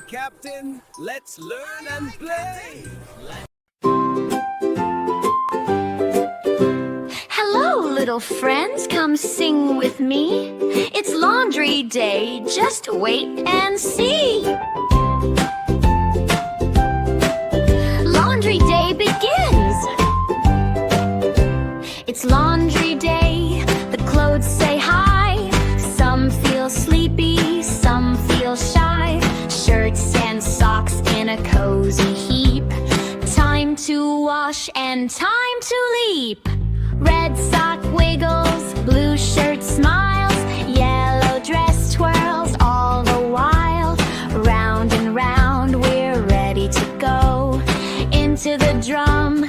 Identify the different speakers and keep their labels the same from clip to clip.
Speaker 1: Captain. Let's learn and play.
Speaker 2: Hello, little friends, come sing with me. It's laundry day, just wait and see. Laundry day begins. It's laundry day, the clothes say hi. Some feel sleepy, some feel shy. Shirts and socks in a cozy heap. Time to wash and time to leap. Red sock wiggles, blue shirt smiles, yellow dress twirls all the while. Round and round we're ready to go into the drum,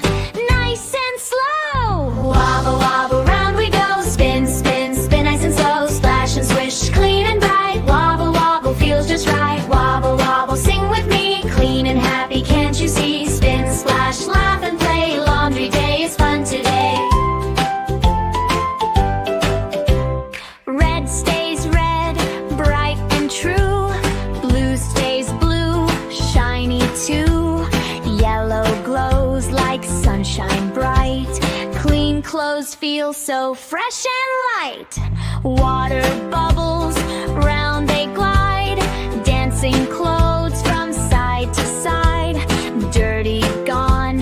Speaker 2: nice and slow. Wobble, wobble, round we go. Spin, spin, spin, nice and slow. Splash and swish, clean and bright. Wobble, wobble, feels just right. Wobble, wobble, sing with me. Clean and happy, can't you see? Spin, splash, laugh and play. Laundry day is fun today. Red stays red, bright and true. Blue stays blue, shiny too. Yellow glows like sunshine bright. Clean clothes feel so fresh and light. Water bubbles, round they glide. Dancing clothes from side to side. Dirty gone,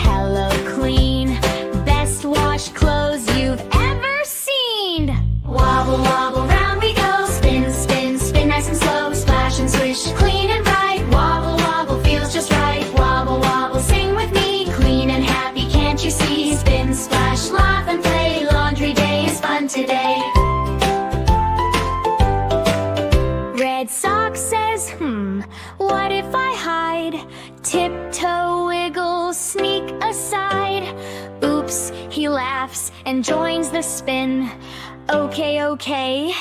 Speaker 2: hello clean. Best washed clothes you've ever seen. Wobble, wobble, round we go. Spin, spin, spin, nice and slow. Splash and swish, clean and bright. Wobble, wobble, feels just right. Wobble, wobble, sing with me. Clean and happy, can't you see? Spin, splash, laugh and play. Laundry day is fun today. Red sock says, what if I hide? Tiptoe, wiggle, sneak aside. Oops, he laughs and joins the spin. Okay, okay,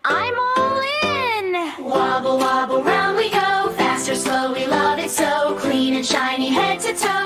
Speaker 2: I'm all in. Wobble, wobble, round we go. Fast or slow, we love it so. Clean and shiny, head to toe.